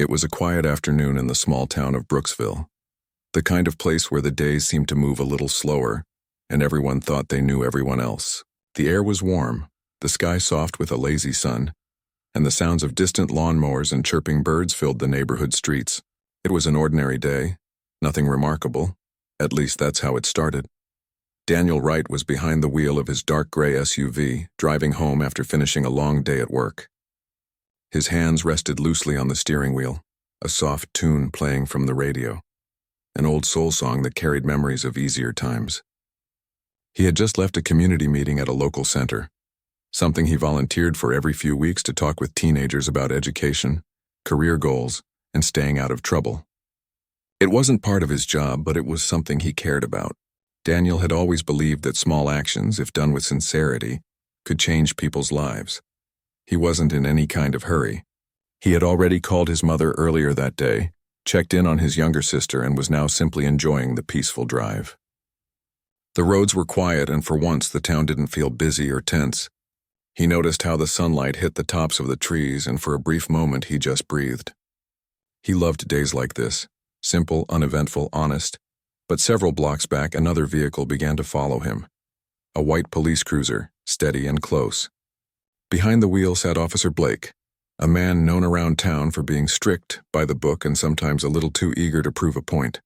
It was a quiet afternoon in the small town of Brooksville, the kind of place where the days seemed to move a little slower, and everyone thought they knew everyone else. The air was warm, the sky soft with a lazy sun, and the sounds of distant lawnmowers and chirping birds filled the neighborhood streets. It was an ordinary day, nothing remarkable. At least that's how it started. Daniel Wright was behind the wheel of his dark gray SUV, driving home after finishing a long day at work. His hands rested loosely on the steering wheel, a soft tune playing from the radio, an old soul song that carried memories of easier times. He had just left a community meeting at a local center, something he volunteered for every few weeks to talk with teenagers about education, career goals, and staying out of trouble. It wasn't part of his job, but it was something he cared about. Daniel had always believed that small actions, if done with sincerity, could change people's lives. He wasn't in any kind of hurry. He had already called his mother earlier that day, checked in on his younger sister, and was now simply enjoying the peaceful drive. The roads were quiet, and for once the town didn't feel busy or tense. He noticed how the sunlight hit the tops of the trees, and for a brief moment he just breathed. He loved days like this, simple, uneventful, honest. But several blocks back, another vehicle began to follow him. A white police cruiser, steady and close. Behind the wheel sat Officer Blake, a man known around town for being strict, by the book, and sometimes a little too eager to prove a point.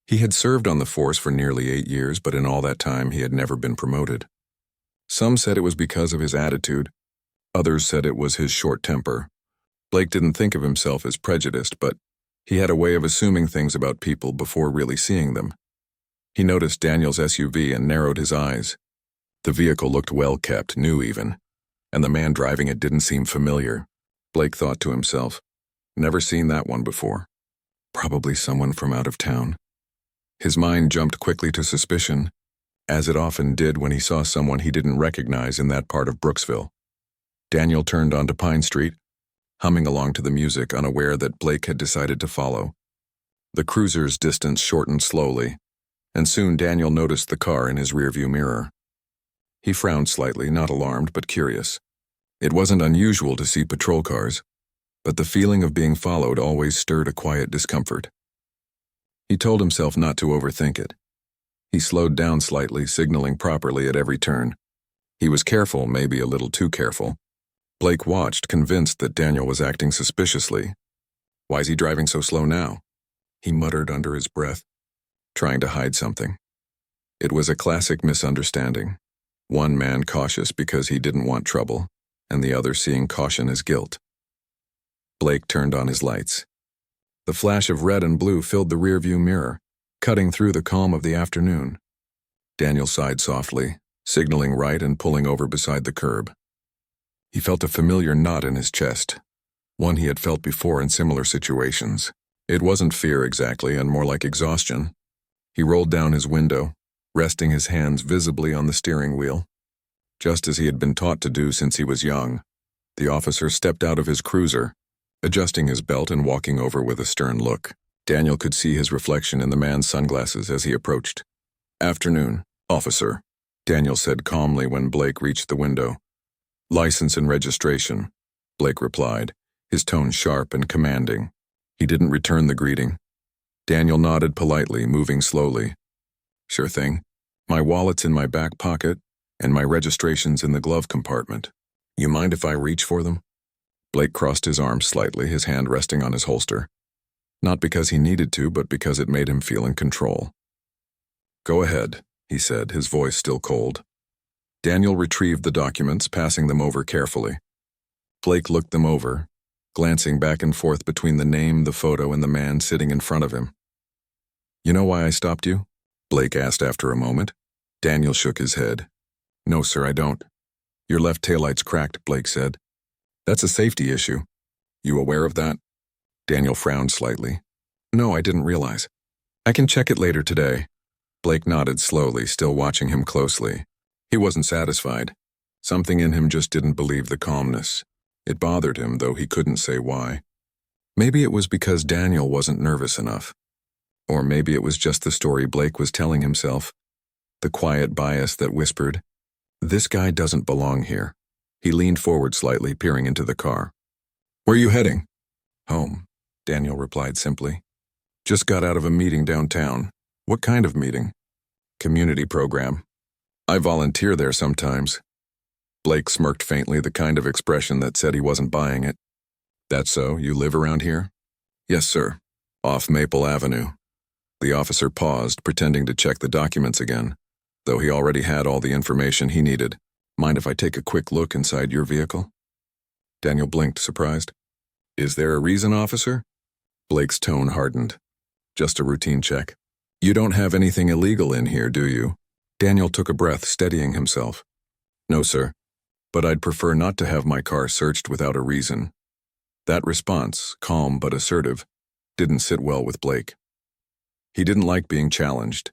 He had served on the force for nearly 8 years, but in all that time he had never been promoted. Some said it was because of his attitude. Others said it was his short temper. Blake didn't think of himself as prejudiced, but he had a way of assuming things about people before really seeing them. He noticed Daniel's SUV and narrowed his eyes. The vehicle looked well-kept, new even, and the man driving it didn't seem familiar. Blake thought to himself, never seen that one before. Probably someone from out of town. His mind jumped quickly to suspicion, as it often did when he saw someone he didn't recognize in that part of Brooksville. Daniel turned onto Pine Street, humming along to the music, unaware that Blake had decided to follow. The cruiser's distance shortened slowly, and soon Daniel noticed the car in his rearview mirror. He frowned slightly, not alarmed but curious. It wasn't unusual to see patrol cars, but the feeling of being followed always stirred a quiet discomfort. He told himself not to overthink it. He slowed down slightly, signaling properly at every turn. He was careful, maybe a little too careful. Blake watched, convinced that Daniel was acting suspiciously. Why's he driving so slow now? He muttered under his breath, trying to hide something. It was a classic misunderstanding. One man cautious because he didn't want trouble, and the other seeing caution as guilt. Blake turned on his lights. The flash of red and blue filled the rearview mirror, cutting through the calm of the afternoon. Daniel sighed softly, signaling right and pulling over beside the curb. He felt a familiar knot in his chest, one he had felt before in similar situations. It wasn't fear exactly, and more like exhaustion. He rolled down his window, resting his hands visibly on the steering wheel. Just as he had been taught to do since he was young, the officer stepped out of his cruiser, adjusting his belt and walking over with a stern look. Daniel could see his reflection in the man's sunglasses as he approached. "Afternoon, officer," Daniel said calmly when Blake reached the window. "License and registration," Blake replied, his tone sharp and commanding. He didn't return the greeting. Daniel nodded politely, moving slowly. "Sure thing. My wallet's in my back pocket, and my registration's in the glove compartment. You mind if I reach for them?" Blake crossed his arms slightly, his hand resting on his holster. Not because he needed to, but because it made him feel in control. "Go ahead," he said, his voice still cold. Daniel retrieved the documents, passing them over carefully. Blake looked them over, glancing back and forth between the name, the photo, and the man sitting in front of him. "You know why I stopped you?" Blake asked after a moment. Daniel shook his head. "No, sir, I don't." "Your left taillight's cracked," Blake said. "That's a safety issue. You aware of that?" Daniel frowned slightly. "No, I didn't realize. I can check it later today." Blake nodded slowly, still watching him closely. He wasn't satisfied. Something in him just didn't believe the calmness. It bothered him, though he couldn't say why. Maybe it was because Daniel wasn't nervous enough. Or maybe it was just the story Blake was telling himself. The quiet bias that whispered, "This guy doesn't belong here." He leaned forward slightly, peering into the car. "Where are you heading?" "Home," Daniel replied simply. Just got out of a meeting downtown. What kind of meeting? Community program. I volunteer there sometimes. Blake smirked faintly, the kind of expression that said he wasn't buying it. That's so? You live around here? Yes, sir. Off Maple Avenue. The officer paused, pretending to check the documents again, though he already had all the information he needed. Mind if I take a quick look inside your vehicle? Daniel blinked, surprised. Is there a reason, officer? Blake's tone hardened. Just a routine check. You don't have anything illegal in here, do you? Daniel took a breath, steadying himself. No, sir. But I'd prefer not to have my car searched without a reason. That response, calm but assertive, didn't sit well with Blake. He didn't like being challenged,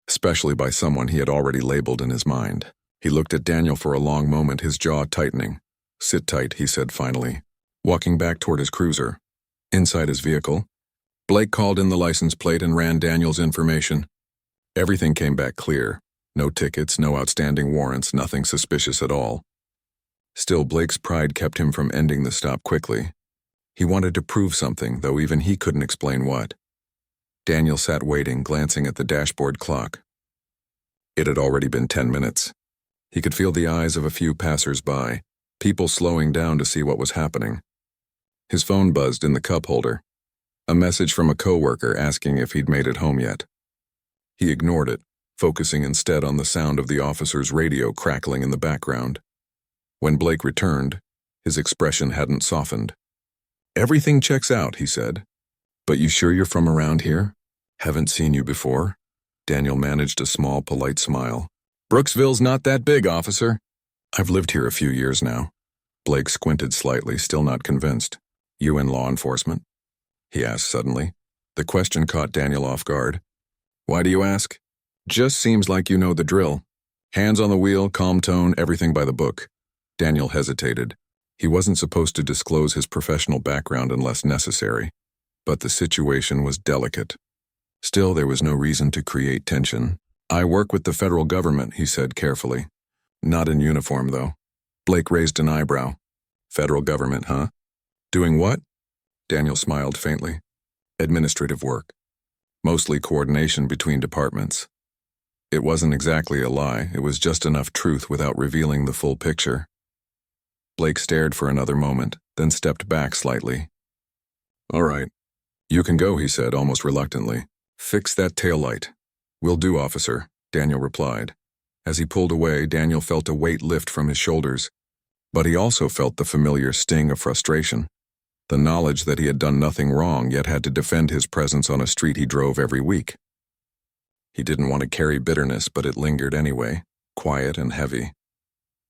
especially by someone he had already labeled in his mind. He looked at Daniel for a long moment, his jaw tightening. Sit tight, he said finally, walking back toward his cruiser. Inside his vehicle, Blake called in the license plate and ran Daniel's information. Everything came back clear. No tickets, no outstanding warrants, nothing suspicious at all. Still, Blake's pride kept him from ending the stop quickly. He wanted to prove something, though even he couldn't explain what. Daniel sat waiting, glancing at the dashboard clock. It had already been 10 minutes. He could feel the eyes of a few passers-by, people slowing down to see what was happening. His phone buzzed in the cup holder. A message from a coworker asking if he'd made it home yet. He ignored it, focusing instead on the sound of the officer's radio crackling in the background. When Blake returned, his expression hadn't softened. Everything checks out, he said. But you sure you're from around here? Haven't seen you before. Daniel managed a small, polite smile. Brooksville's not that big, officer. I've lived here a few years now. Blake squinted slightly, still not convinced. You in law enforcement? He asked suddenly. The question caught Daniel off guard. Why do you ask? Just seems like you know the drill. Hands on the wheel, calm tone, everything by the book. Daniel hesitated. He wasn't supposed to disclose his professional background unless necessary, but the situation was delicate. Still, there was no reason to create tension. I work with the federal government, he said carefully. Not in uniform, though. Blake raised an eyebrow. Federal government, huh? Doing what? Daniel smiled faintly. Administrative work. Mostly coordination between departments. It wasn't exactly a lie, it was just enough truth without revealing the full picture. Blake stared for another moment, then stepped back slightly. All right. You can go, he said, almost reluctantly. Fix that taillight. Will do, officer, Daniel replied. As he pulled away, Daniel felt a weight lift from his shoulders, but he also felt the familiar sting of frustration. The knowledge that he had done nothing wrong, yet had to defend his presence on a street he drove every week. He didn't want to carry bitterness, but it lingered anyway, quiet and heavy.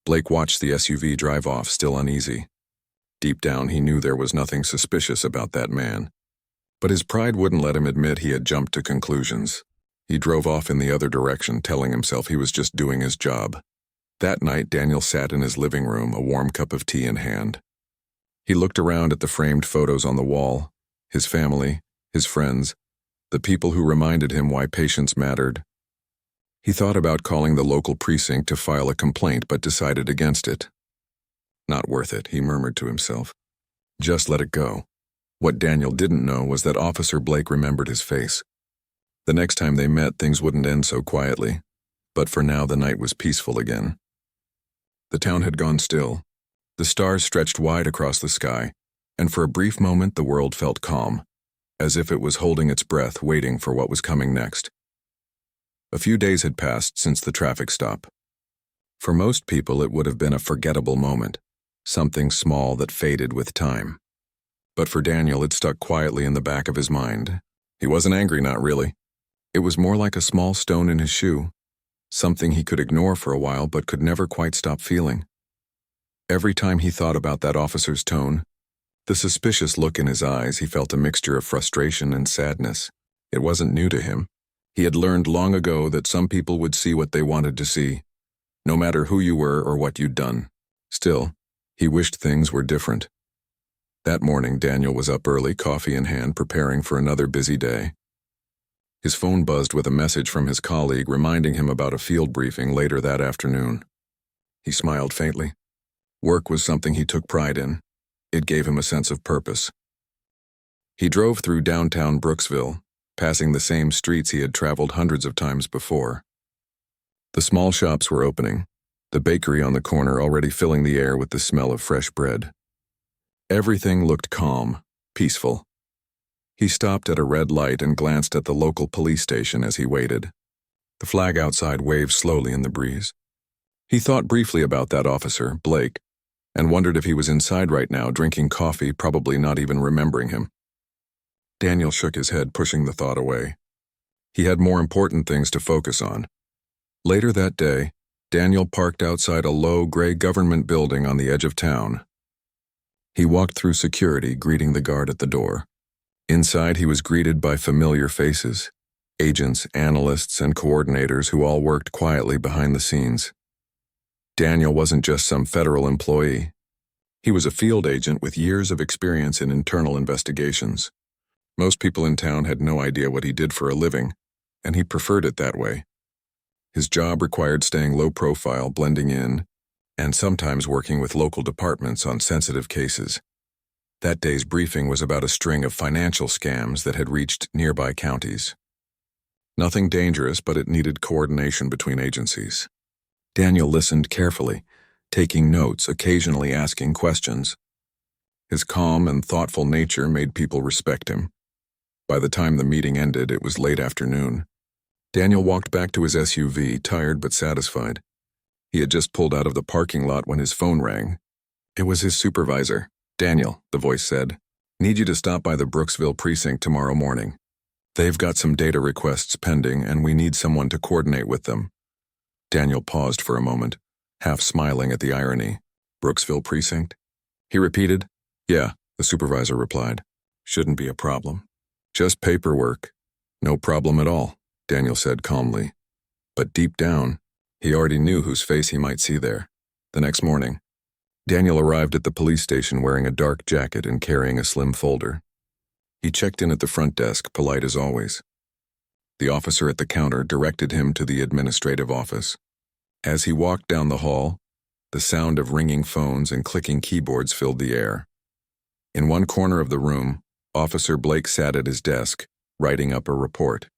Blake watched the SUV drive off, still uneasy. Deep down, he knew there was nothing suspicious about that man. But his pride wouldn't let him admit he had jumped to conclusions. He drove off in the other direction, telling himself he was just doing his job. That night, Daniel sat in his living room, a warm cup of tea in hand. He looked around at the framed photos on the wall, his family, his friends, the people who reminded him why patience mattered. He thought about calling the local precinct to file a complaint, but decided against it. Not worth it, he murmured to himself. Just let it go. What Daniel didn't know was that Officer Blake remembered his face. The next time they met, things wouldn't end so quietly, but for now the night was peaceful again. The town had gone still. The stars stretched wide across the sky, and for a brief moment the world felt calm, as if it was holding its breath, waiting for what was coming next. A few days had passed since the traffic stop. For most people, it would have been a forgettable moment, something small that faded with time. But for Daniel, it stuck quietly in the back of his mind. He wasn't angry, not really. It was more like a small stone in his shoe, something he could ignore for a while but could never quite stop feeling. Every time he thought about that officer's tone, the suspicious look in his eyes, he felt a mixture of frustration and sadness. It wasn't new to him. He had learned long ago that some people would see what they wanted to see, no matter who you were or what you'd done. Still, he wished things were different. That morning, Daniel was up early, coffee in hand, preparing for another busy day. His phone buzzed with a message from his colleague reminding him about a field briefing later that afternoon. He smiled faintly. Work was something he took pride in. It gave him a sense of purpose. He drove through downtown Brooksville, passing the same streets he had traveled hundreds of times before. The small shops were opening, the bakery on the corner already filling the air with the smell of fresh bread. Everything looked calm, peaceful. He stopped at a red light and glanced at the local police station as he waited. The flag outside waved slowly in the breeze. He thought briefly about that officer, Blake, and wondered if he was inside right now drinking coffee, probably not even remembering him. Daniel shook his head, pushing the thought away. He had more important things to focus on. Later that day, Daniel parked outside a low, gray government building on the edge of town. He walked through security, greeting the guard at the door. Inside, he was greeted by familiar faces, agents, analysts, and coordinators who all worked quietly behind the scenes. Daniel wasn't just some federal employee. He was a field agent with years of experience in internal investigations. Most people in town had no idea what he did for a living, and he preferred it that way. His job required staying low profile, blending in, and sometimes working with local departments on sensitive cases. That day's briefing was about a string of financial scams that had reached nearby counties. Nothing dangerous, but it needed coordination between agencies. Daniel listened carefully, taking notes, occasionally asking questions. His calm and thoughtful nature made people respect him. By the time the meeting ended, it was late afternoon. Daniel walked back to his SUV, tired but satisfied. He had just pulled out of the parking lot when his phone rang. It was his supervisor. "Daniel," the voice said, "need you to stop by the Brooksville precinct tomorrow morning. They've got some data requests pending, and we need someone to coordinate with them." Daniel paused for a moment, half smiling at the irony. "Brooksville precinct?" He repeated. "Yeah," the supervisor replied. "Shouldn't be a problem. Just paperwork." "No problem at all," Daniel said calmly. But deep down, he already knew whose face he might see there. The next morning, Daniel arrived at the police station wearing a dark jacket and carrying a slim folder. He checked in at the front desk, polite as always. The officer at the counter directed him to the administrative office. As he walked down the hall, the sound of ringing phones and clicking keyboards filled the air. In one corner of the room, Officer Blake sat at his desk, writing up a report.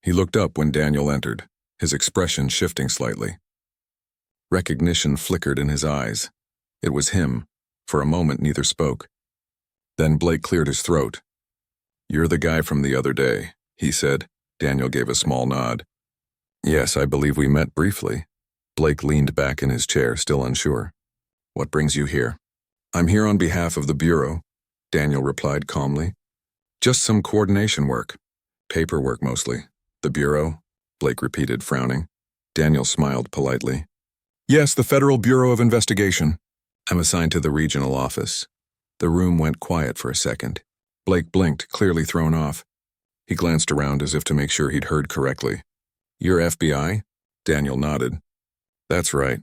He looked up when Daniel entered, his expression shifting slightly. Recognition flickered in his eyes. It was him. For a moment, neither spoke. Then Blake cleared his throat. "You're the guy from the other day," he said. Daniel gave a small nod. "Yes, I believe we met briefly." Blake leaned back in his chair, still unsure. "What brings you here?" "I'm here on behalf of the Bureau," Daniel replied calmly. "Just some coordination work. Paperwork mostly." "The Bureau?" Blake repeated, frowning. Daniel smiled politely. "Yes, the Federal Bureau of Investigation. I'm assigned to the regional office." The room went quiet for a second. Blake blinked, clearly thrown off. He glanced around as if to make sure he'd heard correctly. "You're FBI?" Daniel nodded. "That's right."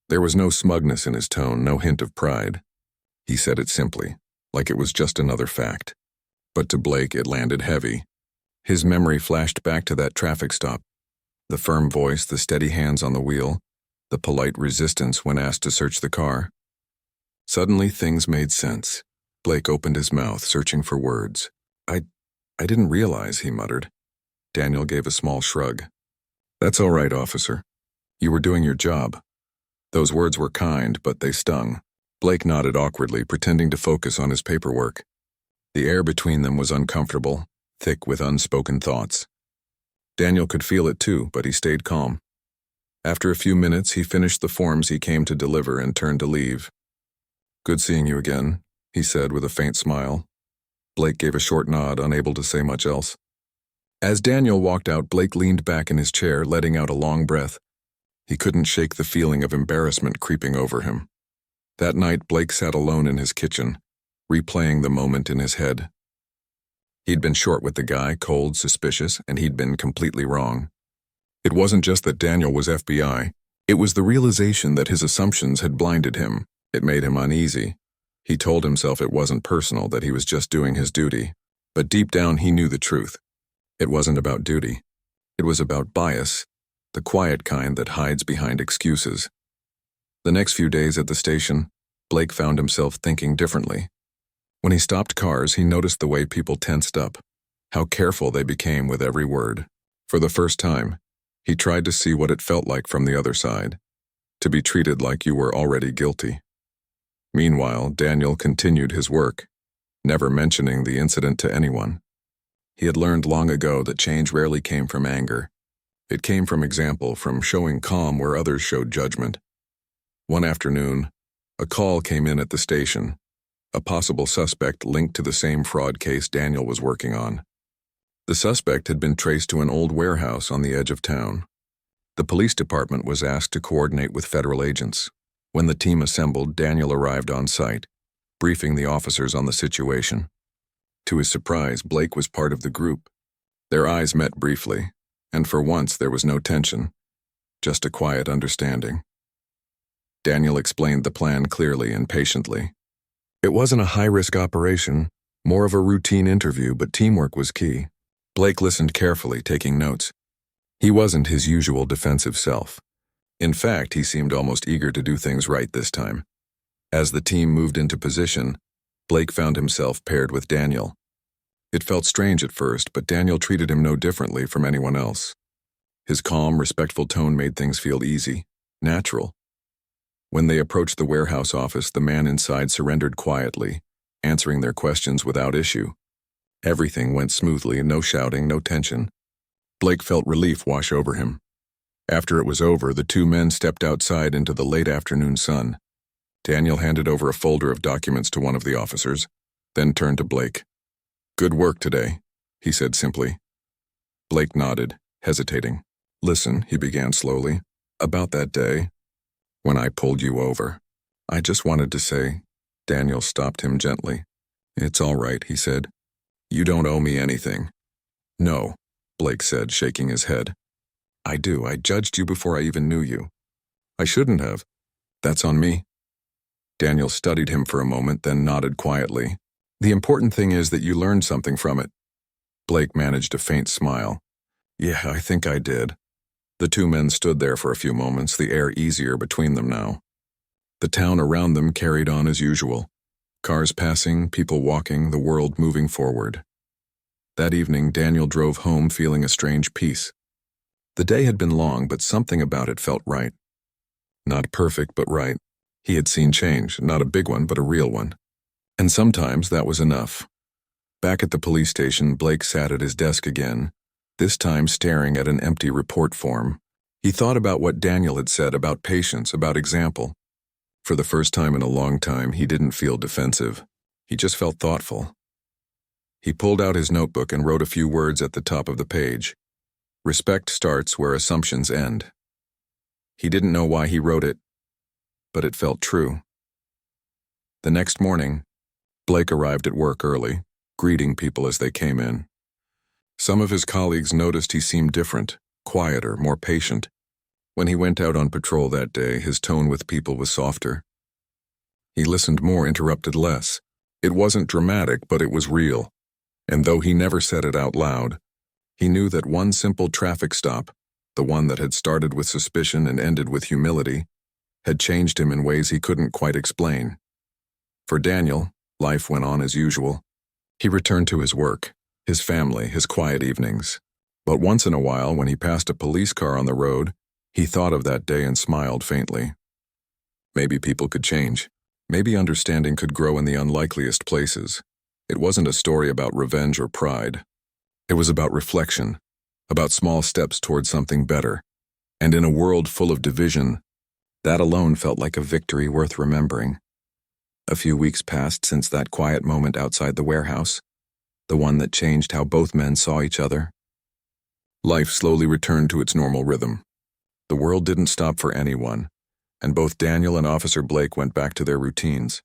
There was no smugness in his tone, no hint of pride. He said it simply, like it was just another fact. But to Blake, it landed heavy. His memory flashed back to that traffic stop. The firm voice, the steady hands on the wheel, the polite resistance when asked to search the car. Suddenly, things made sense. Blake opened his mouth, searching for words. I didn't realize," he muttered. Daniel gave a small shrug. "That's all right, officer. You were doing your job." Those words were kind, but they stung. Blake nodded awkwardly, pretending to focus on his paperwork. The air between them was uncomfortable, thick with unspoken thoughts. Daniel could feel it too, but he stayed calm. After a few minutes, he finished the forms he came to deliver and turned to leave. "Good seeing you again," he said with a faint smile. Blake gave a short nod, unable to say much else. As Daniel walked out, Blake leaned back in his chair, letting out a long breath. He couldn't shake the feeling of embarrassment creeping over him. That night, Blake sat alone in his kitchen, replaying the moment in his head. He'd been short with the guy, cold, suspicious, and he'd been completely wrong. It wasn't just that Daniel was FBI. It was the realization that his assumptions had blinded him. It made him uneasy. He told himself it wasn't personal, that he was just doing his duty. But deep down, he knew the truth. It wasn't about duty. It was about bias, the quiet kind that hides behind excuses. The next few days at the station, Blake found himself thinking differently. When he stopped cars, he noticed the way people tensed up, how careful they became with every word. For the first time, he tried to see what it felt like from the other side, to be treated like you were already guilty. Meanwhile, Daniel continued his work, never mentioning the incident to anyone. He had learned long ago that change rarely came from anger. It came from example, from showing calm where others showed judgment. One afternoon, a call came in at the station, a possible suspect linked to the same fraud case Daniel was working on. The suspect had been traced to an old warehouse on the edge of town. The police department was asked to coordinate with federal agents. When the team assembled, Daniel arrived on site, briefing the officers on the situation. To his surprise, Blake was part of the group. Their eyes met briefly, and for once there was no tension, just a quiet understanding. Daniel explained the plan clearly and patiently. It wasn't a high-risk operation, more of a routine interview, but teamwork was key. Blake listened carefully, taking notes. He wasn't his usual defensive self. In fact, he seemed almost eager to do things right this time. As the team moved into position, Blake found himself paired with Daniel. It felt strange at first, but Daniel treated him no differently from anyone else. His calm, respectful tone made things feel easy, natural. When they approached the warehouse office, the man inside surrendered quietly, answering their questions without issue. Everything went smoothly, no shouting, no tension. Blake felt relief wash over him. After it was over, the two men stepped outside into the late afternoon sun. Daniel handed over a folder of documents to one of the officers, then turned to Blake. "Good work today," he said simply. Blake nodded, hesitating. "Listen," he began slowly, "about that day, when I pulled you over, I just wanted to say—" Daniel stopped him gently. "It's all right," he said. "You don't owe me anything." "No," Blake said, shaking his head. "I do. I judged you before I even knew you. I shouldn't have. That's on me." Daniel studied him for a moment, then nodded quietly. "The important thing is that you learned something from it." Blake managed a faint smile. "Yeah, I think I did." The two men stood there for a few moments, the air easier between them now. The town around them carried on as usual. Cars passing, people walking, the world moving forward. That evening, Daniel drove home feeling a strange peace. The day had been long, but something about it felt right. Not perfect, but right. He had seen change, not a big one, but a real one. And sometimes that was enough. Back at the police station, Blake sat at his desk again, this time staring at an empty report form. He thought about what Daniel had said about patience, about example. For the first time in a long time, he didn't feel defensive. He just felt thoughtful. He pulled out his notebook and wrote a few words at the top of the page. Respect starts where assumptions end. He didn't know why he wrote it, but it felt true. The next morning, Blake arrived at work early, greeting people as they came in. Some of his colleagues noticed he seemed different, quieter, more patient. When he went out on patrol that day, his tone with people was softer. He listened more, interrupted less. It wasn't dramatic, but it was real. And though he never said it out loud, he knew that one simple traffic stop, the one that had started with suspicion and ended with humility, had changed him in ways he couldn't quite explain. For Daniel, life went on as usual. He returned to his work, his family, his quiet evenings. But once in a while, when he passed a police car on the road, he thought of that day and smiled faintly. Maybe people could change. Maybe understanding could grow in the unlikeliest places. It wasn't a story about revenge or pride. It was about reflection, about small steps towards something better. And in a world full of division, that alone felt like a victory worth remembering. A few weeks passed since that quiet moment outside the warehouse, the one that changed how both men saw each other. Life slowly returned to its normal rhythm. The world didn't stop for anyone, and both Daniel and Officer Blake went back to their routines.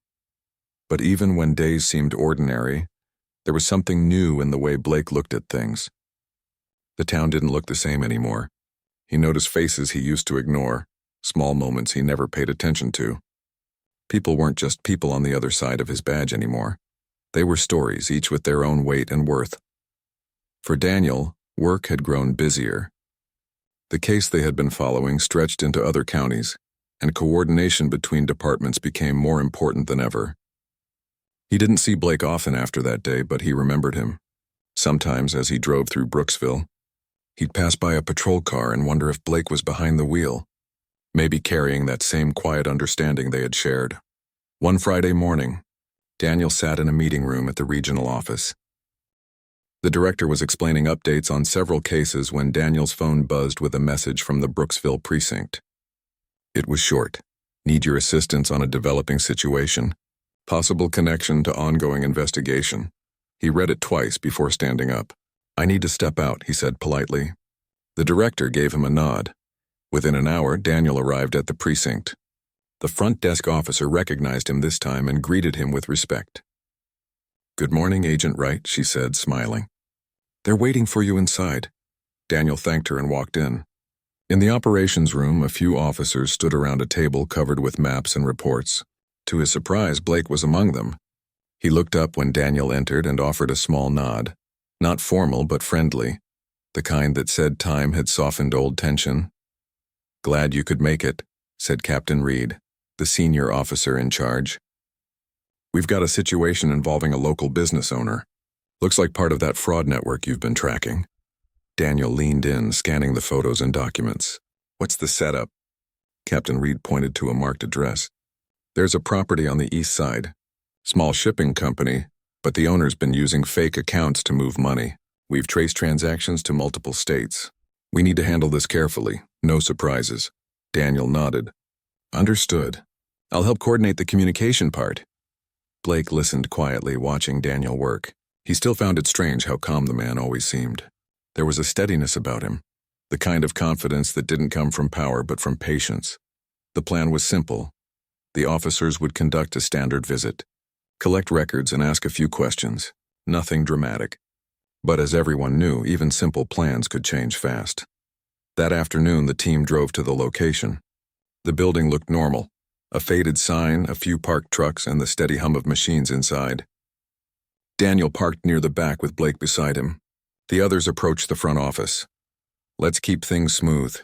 But even when days seemed ordinary, there was something new in the way Blake looked at things. The town didn't look the same anymore. He noticed faces he used to ignore, small moments he never paid attention to. People weren't just people on the other side of his badge anymore. They were stories, each with their own weight and worth. For Daniel, work had grown busier. The case they had been following stretched into other counties, and coordination between departments became more important than ever. He didn't see Blake often after that day, but he remembered him. Sometimes, as he drove through Brooksville, he'd pass by a patrol car and wonder if Blake was behind the wheel, maybe carrying that same quiet understanding they had shared. One Friday morning, Daniel sat in a meeting room at the regional office. The director was explaining updates on several cases when Daniel's phone buzzed with a message from the Brooksville precinct. It was short. Need your assistance on a developing situation. Possible connection to ongoing investigation. He read it twice before standing up. I need to step out, he said politely. The director gave him a nod. Within an hour, Daniel arrived at the precinct. The front desk officer recognized him this time and greeted him with respect. Good morning, Agent Wright, she said, smiling. They're waiting for you inside. Daniel thanked her and walked in. In the operations room, a few officers stood around a table covered with maps and reports. To his surprise, Blake was among them. He looked up when Daniel entered and offered a small nod. Not formal, but friendly. The kind that said time had softened old tension. Glad you could make it, said Captain Reed, the senior officer in charge. We've got a situation involving a local business owner. Looks like part of that fraud network you've been tracking. Daniel leaned in, scanning the photos and documents. What's the setup? Captain Reed pointed to a marked address. There's a property on the east side. Small shipping company, but the owner's been using fake accounts to move money. We've traced transactions to multiple states. We need to handle this carefully. No surprises. Daniel nodded. Understood. I'll help coordinate the communication part. Blake listened quietly, watching Daniel work. He still found it strange how calm the man always seemed. There was a steadiness about him, the kind of confidence that didn't come from power but from patience. The plan was simple. The officers would conduct a standard visit, collect records and ask a few questions. Nothing dramatic. But as everyone knew, even simple plans could change fast. That afternoon, the team drove to the location. The building looked normal. A faded sign, a few parked trucks, and the steady hum of machines inside. Daniel parked near the back with Blake beside him. The others approached the front office. Let's keep things smooth,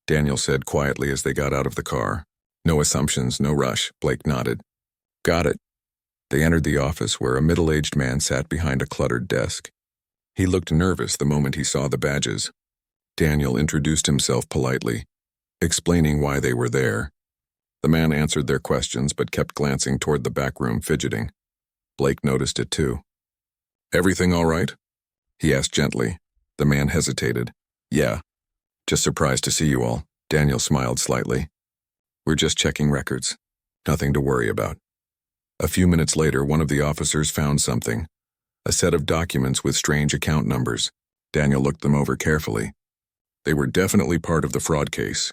Daniel said quietly as they got out of the car. No assumptions, no rush, Blake nodded. Got it. They entered the office where a middle-aged man sat behind a cluttered desk. He looked nervous the moment he saw the badges. Daniel introduced himself politely, explaining why they were there. The man answered their questions but kept glancing toward the back room, fidgeting. Blake noticed it too. Everything all right? He asked gently. The man hesitated. Yeah. Just surprised to see you all. Daniel smiled slightly. We're just checking records. Nothing to worry about. A few minutes later, one of the officers found something. A set of documents with strange account numbers. Daniel looked them over carefully. They were definitely part of the fraud case.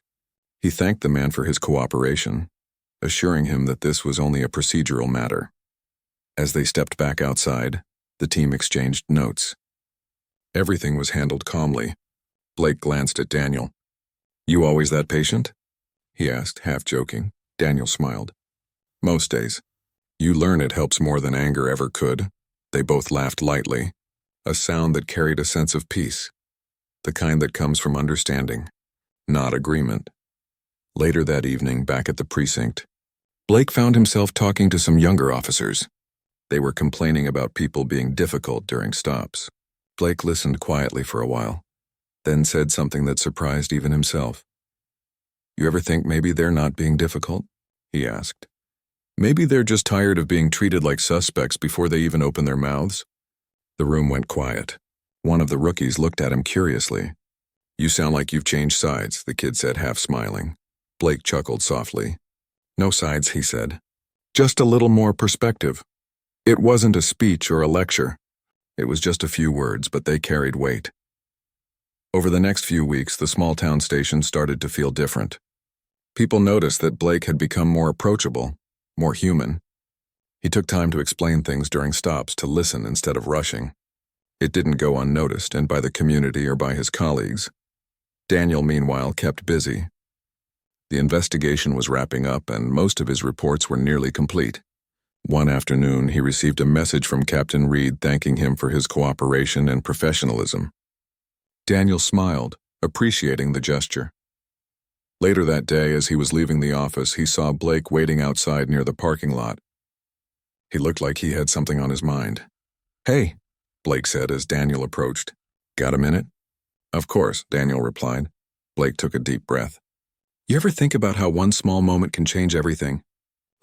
He thanked the man for his cooperation, assuring him that this was only a procedural matter. As they stepped back outside, the team exchanged notes. Everything was handled calmly. Blake glanced at Daniel. You always that patient? He asked, half joking. Daniel smiled. Most days. You learn it helps more than anger ever could. They both laughed lightly, a sound that carried a sense of peace, the kind that comes from understanding, not agreement. Later that evening, back at the precinct, Blake found himself talking to some younger officers. They were complaining about people being difficult during stops. Blake listened quietly for a while, then said something that surprised even himself. You ever think maybe they're not being difficult? He asked. Maybe they're just tired of being treated like suspects before they even open their mouths? The room went quiet. One of the rookies looked at him curiously. You sound like you've changed sides, the kid said, half smiling. Blake chuckled softly. No sides, he said. Just a little more perspective. It wasn't a speech or a lecture. It was just a few words, but they carried weight. Over the next few weeks, the small town station started to feel different. People noticed that Blake had become more approachable, more human. He took time to explain things during stops, to listen instead of rushing. It didn't go unnoticed, and by the community or by his colleagues. Daniel, meanwhile, kept busy. The investigation was wrapping up, and most of his reports were nearly complete. One afternoon, he received a message from Captain Reed thanking him for his cooperation and professionalism. Daniel smiled, appreciating the gesture. Later that day, as he was leaving the office, he saw Blake waiting outside near the parking lot. He looked like he had something on his mind. "Hey," Blake said as Daniel approached. "Got a minute?" "Of course," Daniel replied. Blake took a deep breath. "You ever think about how one small moment can change everything?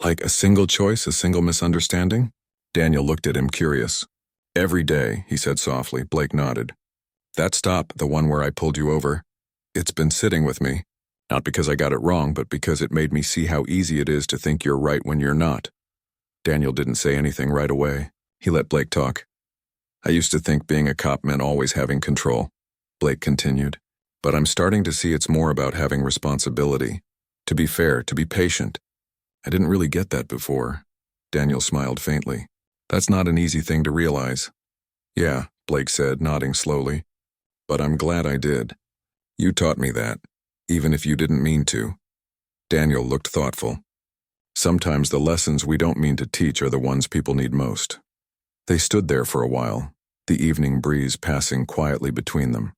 Like a single choice, a single misunderstanding?" Daniel looked at him, curious. "Every day," he said softly. Blake nodded. "That stop, the one where I pulled you over, it's been sitting with me. Not because I got it wrong, but because it made me see how easy it is to think you're right when you're not." Daniel didn't say anything right away. He let Blake talk. "I used to think being a cop meant always having control," Blake continued. "But I'm starting to see it's more about having responsibility. To be fair, to be patient. I didn't really get that before." Daniel smiled faintly. "That's not an easy thing to realize." "Yeah," Blake said, nodding slowly. "But I'm glad I did. You taught me that, even if you didn't mean to." Daniel looked thoughtful. "Sometimes the lessons we don't mean to teach are the ones people need most." They stood there for a while, the evening breeze passing quietly between them.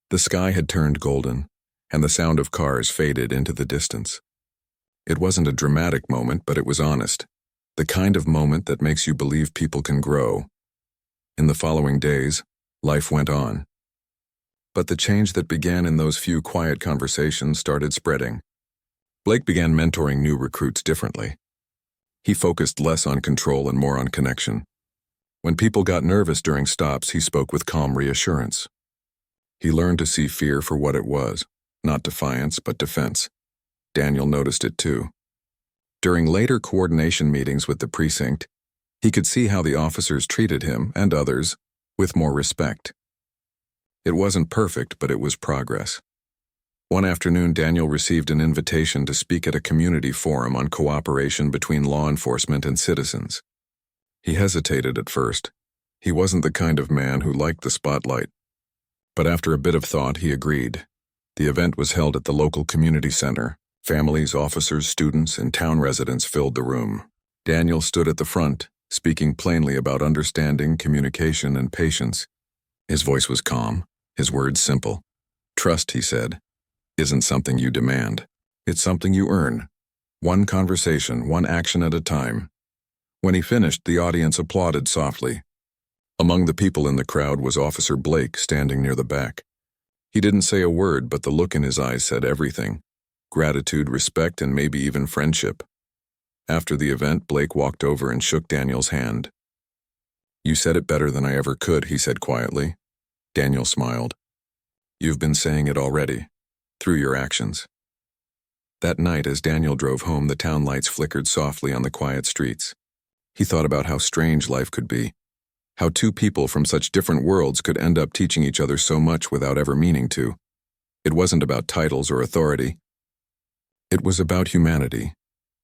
The sky had turned golden, and the sound of cars faded into the distance. It wasn't a dramatic moment, but it was honest. The kind of moment that makes you believe people can grow. In the following days, life went on. But the change that began in those few quiet conversations started spreading. Blake began mentoring new recruits differently. He focused less on control and more on connection. When people got nervous during stops, he spoke with calm reassurance. He learned to see fear for what it was, not defiance, but defense. Daniel noticed it too. During later coordination meetings with the precinct, he could see how the officers treated him and others with more respect. It wasn't perfect, but it was progress. One afternoon, Daniel received an invitation to speak at a community forum on cooperation between law enforcement and citizens. He hesitated at first. He wasn't the kind of man who liked the spotlight. But after a bit of thought, he agreed. The event was held at the local community center. Families, officers, students, and town residents filled the room. Daniel stood at the front, speaking plainly about understanding, communication, and patience. His voice was calm, his words simple. "Trust," he said, "isn't something you demand. It's something you earn. One conversation, one action at a time." When he finished, the audience applauded softly. Among the people in the crowd was Officer Blake, standing near the back. He didn't say a word, but the look in his eyes said everything. Gratitude, respect, and maybe even friendship. After the event, Blake walked over and shook Daniel's hand. "You said it better than I ever could," he said quietly. Daniel smiled. "You've been saying it already, through your actions." That night, as Daniel drove home, the town lights flickered softly on the quiet streets. He thought about how strange life could be, how two people from such different worlds could end up teaching each other so much without ever meaning to. It wasn't about titles or authority. It was about humanity,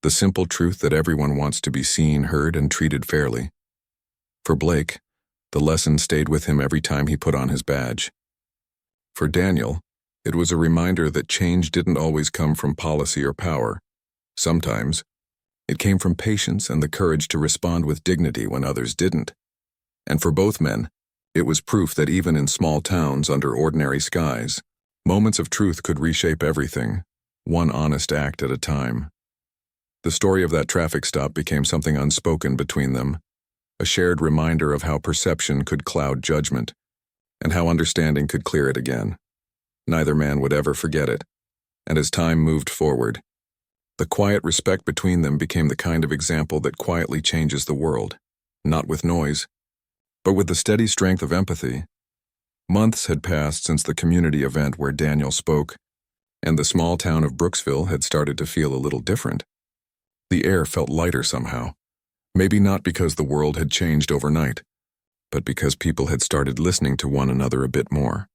the simple truth that everyone wants to be seen, heard, and treated fairly. For Blake, the lesson stayed with him every time he put on his badge. For Daniel, it was a reminder that change didn't always come from policy or power. Sometimes, it came from patience and the courage to respond with dignity when others didn't. And for both men, it was proof that even in small towns under ordinary skies, moments of truth could reshape everything, one honest act at a time. The story of that traffic stop became something unspoken between them, a shared reminder of how perception could cloud judgment, and how understanding could clear it again. Neither man would ever forget it, and as time moved forward, the quiet respect between them became the kind of example that quietly changes the world, not with noise, but with the steady strength of empathy. Months had passed since the community event where Daniel spoke, and the small town of Brooksville had started to feel a little different. The air felt lighter somehow, maybe not because the world had changed overnight, but because people had started listening to one another a bit more.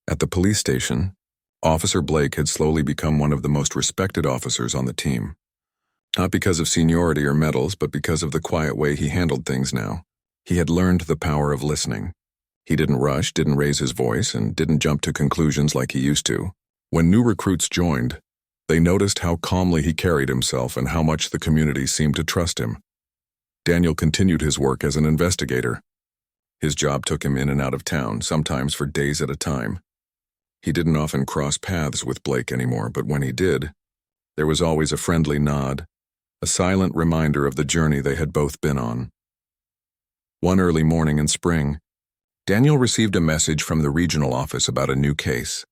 At the police station, Officer Blake had slowly become one of the most respected officers on the team. Not because of seniority or medals, but because of the quiet way he handled things now. He had learned the power of listening. He didn't rush, didn't raise his voice, and didn't jump to conclusions like he used to. When new recruits joined, they noticed how calmly he carried himself and how much the community seemed to trust him. Daniel continued his work as an investigator. His job took him in and out of town, sometimes for days at a time. He didn't often cross paths with Blake anymore, but when he did, there was always a friendly nod, a silent reminder of the journey they had both been on. One early morning in spring, Daniel received a message from the regional office about a new case.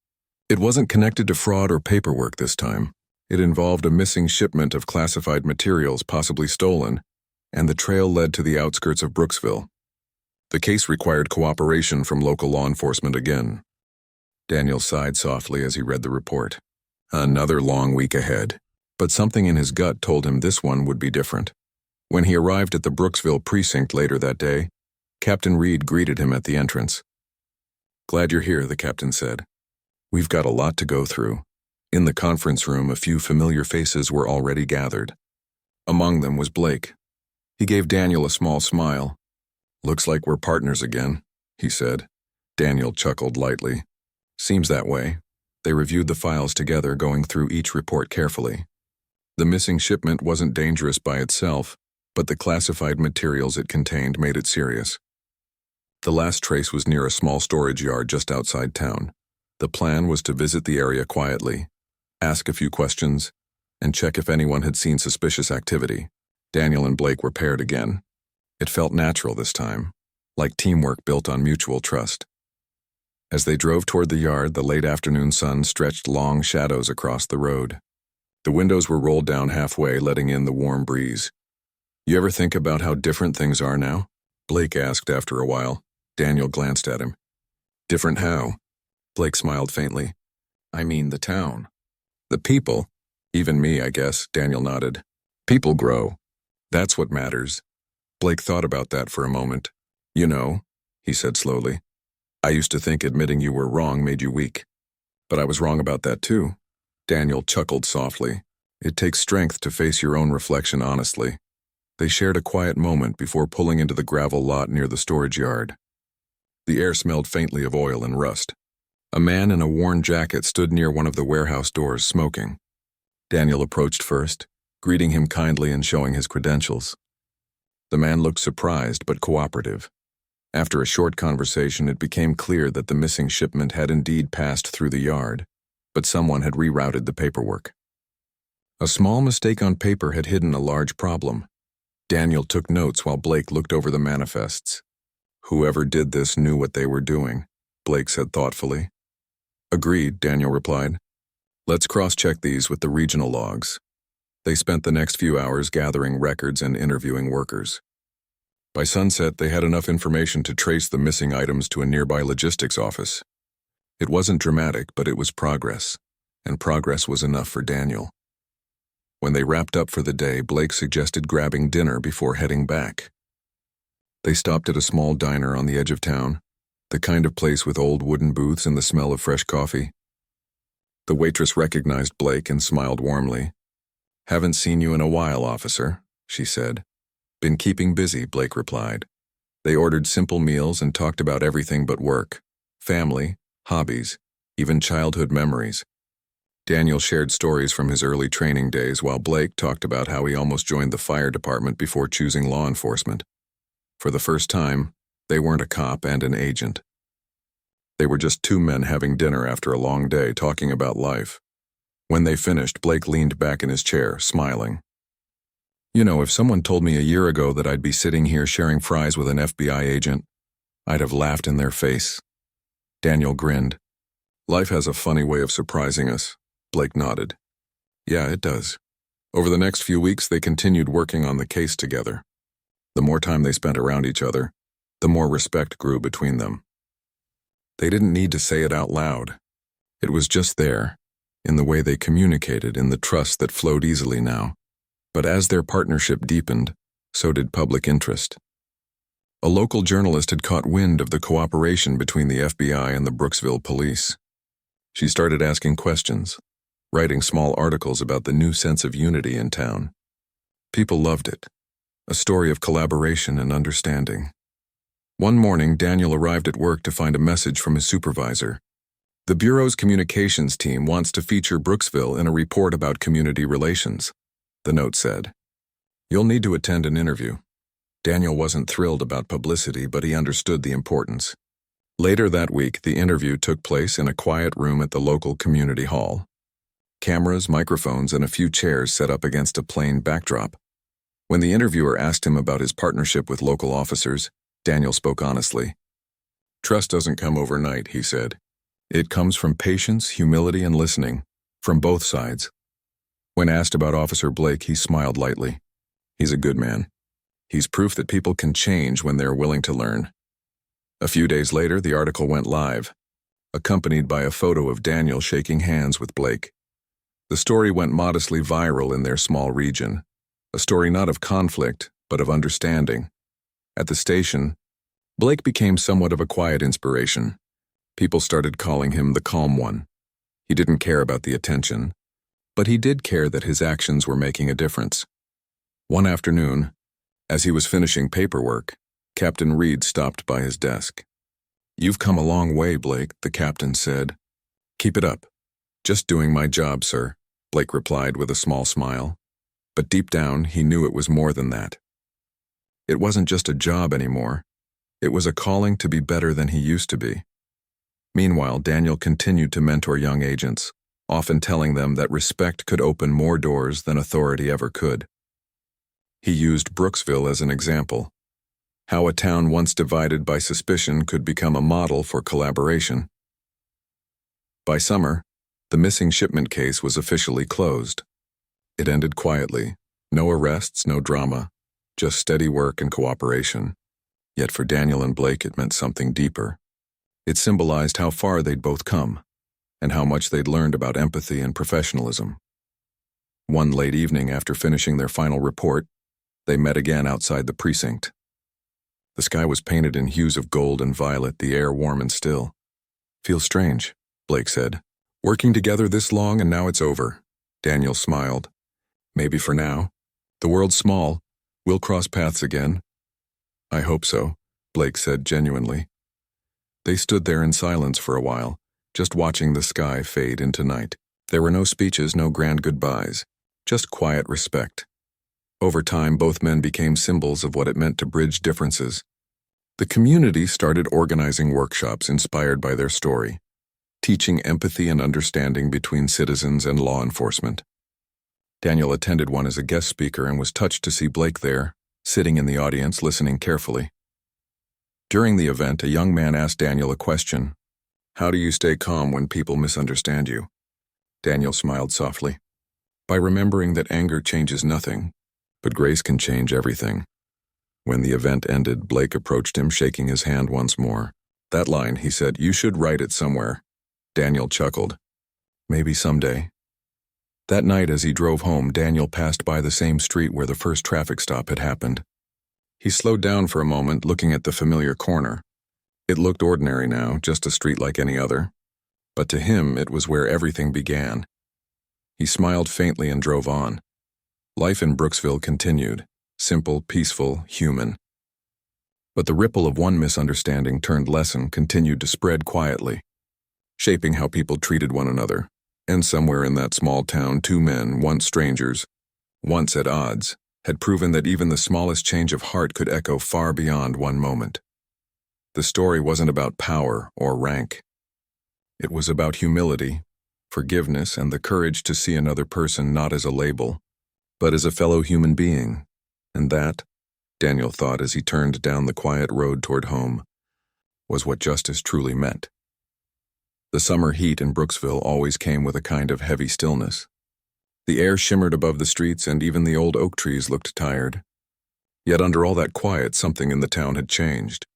It wasn't connected to fraud or paperwork this time. It involved a missing shipment of classified materials possibly stolen, and the trail led to the outskirts of Brooksville. The case required cooperation from local law enforcement again. Daniel sighed softly as he read the report. Another long week ahead, but something in his gut told him this one would be different. When he arrived at the Brooksville precinct later that day, Captain Reed greeted him at the entrance. "Glad you're here," the captain said. "We've got a lot to go through." In the conference room, a few familiar faces were already gathered. Among them was Blake. He gave Daniel a small smile. "Looks like we're partners again," he said. Daniel chuckled lightly. "Seems that way." They reviewed the files together, going through each report carefully. The missing shipment wasn't dangerous by itself, but the classified materials it contained made it serious. The last trace was near a small storage yard just outside town. The plan was to visit the area quietly, ask a few questions, and check if anyone had seen suspicious activity. Daniel and Blake were paired again. It felt natural this time, like teamwork built on mutual trust. As they drove toward the yard, the late afternoon sun stretched long shadows across the road. The windows were rolled down halfway, letting in the warm breeze. "You ever think about how different things are now?" Blake asked after a while. Daniel glanced at him. "Different how?" Blake smiled faintly. "I mean the town. The people. Even me, I guess," Daniel nodded. "People grow. That's what matters." Blake thought about that for a moment. "You know," he said slowly, "I used to think admitting you were wrong made you weak. But I was wrong about that too." Daniel chuckled softly. "It takes strength to face your own reflection honestly." They shared a quiet moment before pulling into the gravel lot near the storage yard. The air smelled faintly of oil and rust. A man in a worn jacket stood near one of the warehouse doors, smoking. Daniel approached first, greeting him kindly and showing his credentials. The man looked surprised but cooperative. After a short conversation, it became clear that the missing shipment had indeed passed through the yard, but someone had rerouted the paperwork. A small mistake on paper had hidden a large problem. Daniel took notes while Blake looked over the manifests. "Whoever did this knew what they were doing," Blake said thoughtfully. "Agreed," Daniel replied. "Let's cross-check these with the regional logs." They spent the next few hours gathering records and interviewing workers. By sunset, they had enough information to trace the missing items to a nearby logistics office. It wasn't dramatic, but it was progress, and progress was enough for Daniel. When they wrapped up for the day, Blake suggested grabbing dinner before heading back. They stopped at a small diner on the edge of town, the kind of place with old wooden booths and the smell of fresh coffee. The waitress recognized Blake and smiled warmly. "Haven't seen you in a while, officer," she said. "Been keeping busy," Blake replied. They ordered simple meals and talked about everything but work, family, hobbies, even childhood memories. Daniel shared stories from his early training days, while Blake talked about how he almost joined the fire department before choosing law enforcement. For the first time, they weren't a cop and an agent. They were just two men having dinner after a long day, talking about life. When they finished, Blake leaned back in his chair, smiling. "You know, if someone told me a year ago that I'd be sitting here sharing fries with an FBI agent, I'd have laughed in their face." Daniel grinned. "Life has a funny way of surprising us," Blake nodded. "Yeah, it does." Over the next few weeks, they continued working on the case together. The more time they spent around each other, the more respect grew between them. They didn't need to say it out loud. It was just there, in the way they communicated, in the trust that flowed easily now. But as their partnership deepened, so did public interest. A local journalist had caught wind of the cooperation between the FBI and the Brooksville police. She started asking questions, writing small articles about the new sense of unity in town. People loved it, a story of collaboration and understanding. One morning, Daniel arrived at work to find a message from his supervisor. "The Bureau's communications team wants to feature Brooksville in a report about community relations," the note said. "You'll need to attend an interview." Daniel wasn't thrilled about publicity, but he understood the importance. Later that week, the interview took place in a quiet room at the local community hall. cameras, microphones, and a few chairs set up against a plain backdrop. When the interviewer asked him about his partnership with local officers, Daniel spoke honestly. "Trust doesn't come overnight," he said. "It comes from patience, humility, and listening, from both sides." When asked about Officer Blake, he smiled lightly. "He's a good man. He's proof that people can change when they're willing to learn." A few days later, the article went live, accompanied by a photo of Daniel shaking hands with Blake. The story went modestly viral in their small region, a story not of conflict, but of understanding. At the station, Blake became somewhat of a quiet inspiration. People started calling him the calm one. He didn't care about the attention, but he did care that his actions were making a difference. One afternoon, as he was finishing paperwork, Captain Reed stopped by his desk. "You've come a long way, Blake," the captain said. "Keep it up." "Just doing my job, sir," Blake replied with a small smile. But deep down, he knew it was more than that. It wasn't just a job anymore. It was a calling to be better than he used to be. Meanwhile, Daniel continued to mentor young agents, often telling them that respect could open more doors than authority ever could. He used Brooksville as an example, how a town once divided by suspicion could become a model for collaboration. By summer, the missing shipment case was officially closed. It ended quietly, no arrests, no drama, just steady work and cooperation. Yet for Daniel and Blake, it meant something deeper. It symbolized how far they'd both come, and how much they'd learned about empathy and professionalism. One late evening after finishing their final report, they met again outside the precinct. The sky was painted in hues of gold and violet, the air warm and still. "Feels strange," Blake said. "Working together this long and now it's over." Daniel smiled. "Maybe for now. The world's small. We'll cross paths again." "I hope so," Blake said genuinely. They stood there in silence for a while, just watching the sky fade into night. There were no speeches, no grand goodbyes, just quiet respect. Over time, both men became symbols of what it meant to bridge differences. The community started organizing workshops inspired by their story, teaching empathy and understanding between citizens and law enforcement. Daniel attended one as a guest speaker and was touched to see Blake there, sitting in the audience listening carefully. During the event, a young man asked Daniel a question. "How do you stay calm when people misunderstand you?" Daniel smiled softly. "By remembering that anger changes nothing, but grace can change everything." When the event ended, Blake approached him, shaking his hand once more. "That line," he said, "you should write it somewhere." Daniel chuckled. "Maybe someday." That night as he drove home, Daniel passed by the same street where the first traffic stop had happened. He slowed down for a moment, looking at the familiar corner. It looked ordinary now, just a street like any other. But to him, it was where everything began. He smiled faintly and drove on. Life in Brooksville continued, simple, peaceful, human. But the ripple of one misunderstanding turned lesson continued to spread quietly, shaping how people treated one another. And somewhere in that small town, two men, once strangers, once at odds, had proven that even the smallest change of heart could echo far beyond one moment. The story wasn't about power or rank. It was about humility, forgiveness, and the courage to see another person not as a label, but as a fellow human being. And that, Daniel thought as he turned down the quiet road toward home, was what justice truly meant. The summer heat in Brooksville always came with a kind of heavy stillness. The air shimmered above the streets and even the old oak trees looked tired. Yet under all that quiet, something in the town had changed.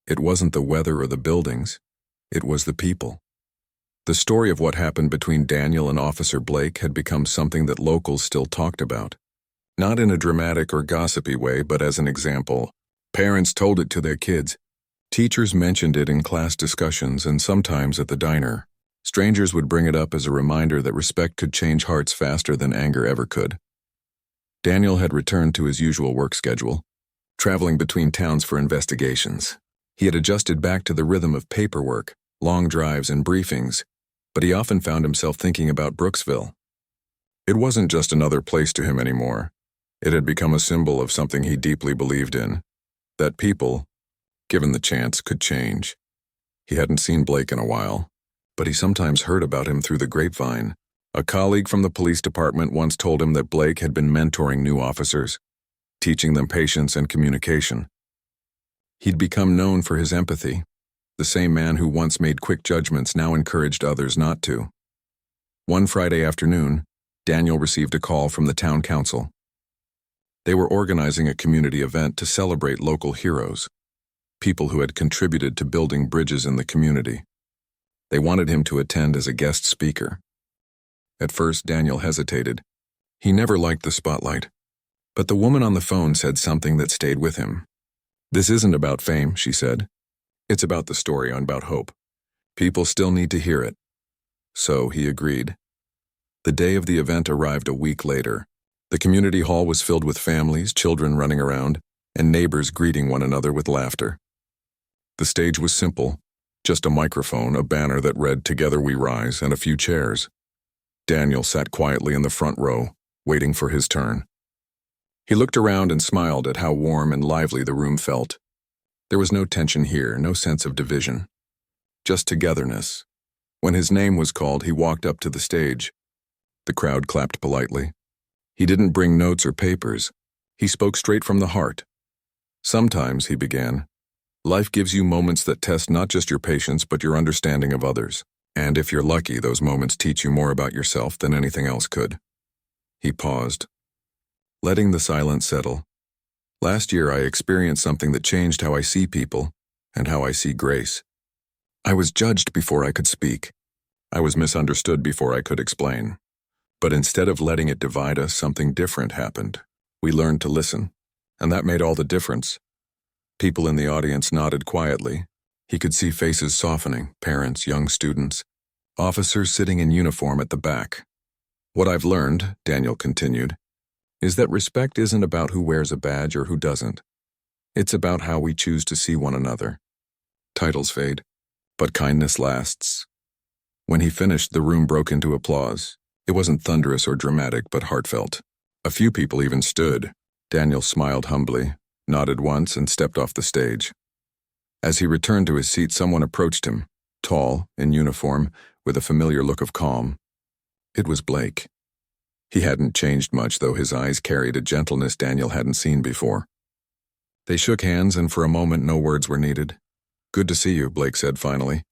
It wasn't the weather or the buildings. It was the people. The story of what happened between Daniel and Officer Blake had become something that locals still talked about. Not in a dramatic or gossipy way, but as an example. Parents told it to their kids. Teachers mentioned it in class discussions and sometimes at the diner. Strangers would bring it up as a reminder that respect could change hearts faster than anger ever could. Daniel had returned to his usual work schedule, traveling between towns for investigations. He had adjusted back to the rhythm of paperwork, long drives and briefings, but he often found himself thinking about Brooksville. It wasn't just another place to him anymore. It had become a symbol of something he deeply believed in, that people, given the chance, could change. He hadn't seen Blake in a while, but he sometimes heard about him through the grapevine, A colleague from the police department once told him that Blake had been mentoring new officers, teaching them patience and communication. He'd become known for his empathy. The same man who once made quick judgments now encouraged others not to. One Friday afternoon, Daniel received a call from the town council. They were organizing a community event to celebrate local heroes, people who had contributed to building bridges in the community. They wanted him to attend as a guest speaker. At first, Daniel hesitated. He never liked the spotlight. But the woman on the phone said something that stayed with him. "This isn't about fame," she said. "It's about the story and about hope. People still need to hear it." So he agreed. The day of the event arrived a week later. The community hall was filled with families, children running around, and neighbors greeting one another with laughter. The stage was simple, just a microphone, a banner that read "Together We Rise," and a few chairs. Daniel sat quietly in the front row, waiting for his turn. He looked around and smiled at how warm and lively the room felt. There was no tension here, no sense of division. Just togetherness. When his name was called, he walked up to the stage. The crowd clapped politely. He didn't bring notes or papers. He spoke straight from the heart. "Sometimes," he began, "life gives you moments that test not just your patience but your understanding of others. And if you're lucky, those moments teach you more about yourself than anything else could." He paused, letting the silence settle. "Last year I experienced something that changed how I see people and how I see grace. I was judged before I could speak. I was misunderstood before I could explain. But instead of letting it divide us, something different happened. We learned to listen, and that made all the difference." People in the audience nodded quietly. He could see faces softening, parents, young students, officers sitting in uniform at the back. "What I've learned," Daniel continued, "is that respect isn't about who wears a badge or who doesn't. It's about how we choose to see one another. Titles fade, but kindness lasts." When he finished, the room broke into applause. It wasn't thunderous or dramatic, but heartfelt. A few people even stood. Daniel smiled humbly, nodded once, and stepped off the stage. As he returned to his seat, someone approached him, tall, in uniform, with a familiar look of calm. It was Blake. He hadn't changed much, though his eyes carried a gentleness Daniel hadn't seen before. They shook hands, and for a moment no words were needed. "Good to see you," Blake said finally.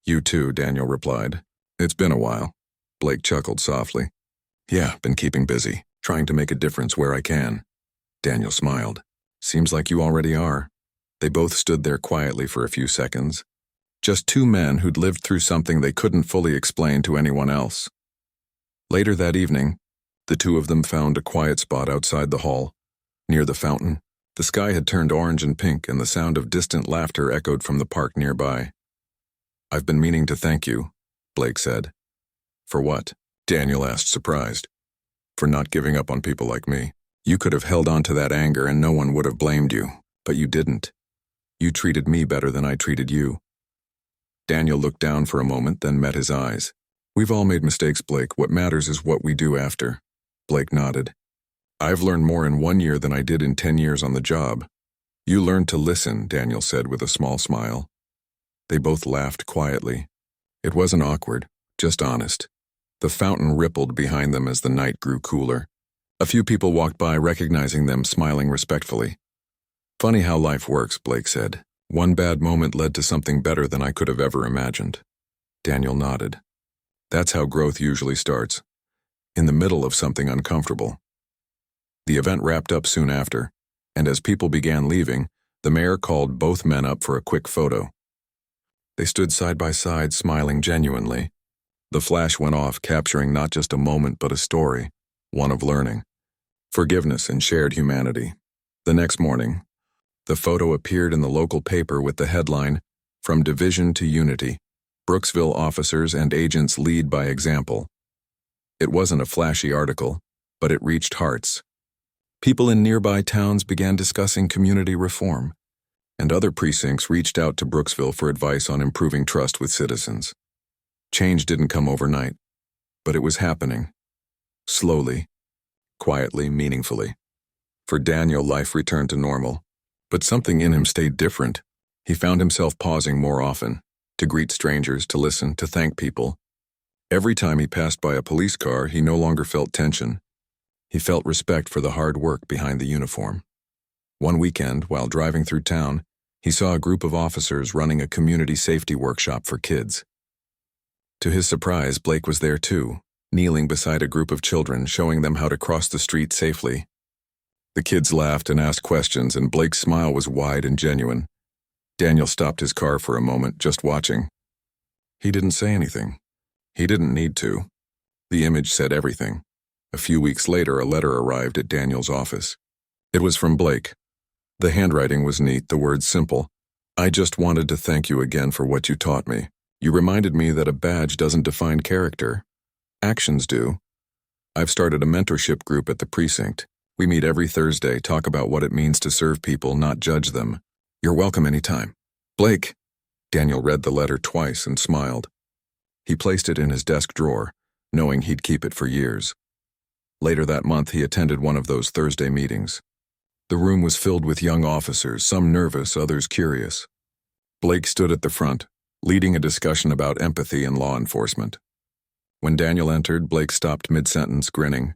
"You too," Daniel replied. "It's been a while." Blake chuckled softly. "Yeah, been keeping busy, trying to make a difference where I can." Daniel smiled. "Seems like you already are." They both stood there quietly for a few seconds. Just two men who'd lived through something they couldn't fully explain to anyone else. Later that evening, the two of them found a quiet spot outside the hall. Near the fountain, the sky had turned orange and pink, and the sound of distant laughter echoed from the park nearby. "I've been meaning to thank you," Blake said. "For what?" Daniel asked, surprised. "For not giving up on people like me. You could have held on to that anger and no one would have blamed you, but you didn't. You treated me better than I treated you." Daniel looked down for a moment, then met his eyes. "We've all made mistakes, Blake. What matters is what we do after." Blake nodded. "I've learned more in 1 year than I did in 10 years on the job." "You learned to listen," Daniel said with a small smile. They both laughed quietly. It wasn't awkward, just honest. The fountain rippled behind them as the night grew cooler. A few people walked by, recognizing them, smiling respectfully. "Funny how life works," Blake said. "One bad moment led to something better than I could have ever imagined." Daniel nodded. "That's how growth usually starts, in the middle of something uncomfortable." The event wrapped up soon after, and as people began leaving, the mayor called both men up for a quick photo. They stood side by side, smiling genuinely. The flash went off, capturing not just a moment but a story, one of learning, forgiveness, and shared humanity. The next morning, the photo appeared in the local paper with the headline, "From Division to Unity. Brooksville Officers and Agents Lead by Example." It wasn't a flashy article, but it reached hearts. People in nearby towns began discussing community reform, and other precincts reached out to Brooksville for advice on improving trust with citizens. Change didn't come overnight, but it was happening. Slowly, quietly, meaningfully. For Daniel, life returned to normal, but something in him stayed different. He found himself pausing more often, to greet strangers, to listen, to thank people. Every time he passed by a police car, he no longer felt tension. He felt respect for the hard work behind the uniform. One weekend, while driving through town, he saw a group of officers running a community safety workshop for kids. To his surprise, Blake was there too, kneeling beside a group of children, showing them how to cross the street safely. The kids laughed and asked questions, and Blake's smile was wide and genuine. Daniel stopped his car for a moment, just watching. He didn't say anything. He didn't need to. The image said everything. A few weeks later, a letter arrived at Daniel's office. It was from Blake. The handwriting was neat, the words simple. "I just wanted to thank you again for what you taught me. You reminded me that a badge doesn't define character. Actions do. I've started a mentorship group at the precinct. We meet every Thursday, talk about what it means to serve people, not judge them. You're welcome anytime. Blake." Daniel read the letter twice and smiled. He placed it in his desk drawer, knowing he'd keep it for years. Later that month, he attended one of those Thursday meetings. The room was filled with young officers, some nervous, others curious. Blake stood at the front, leading a discussion about empathy and law enforcement. When Daniel entered, Blake stopped mid-sentence, grinning.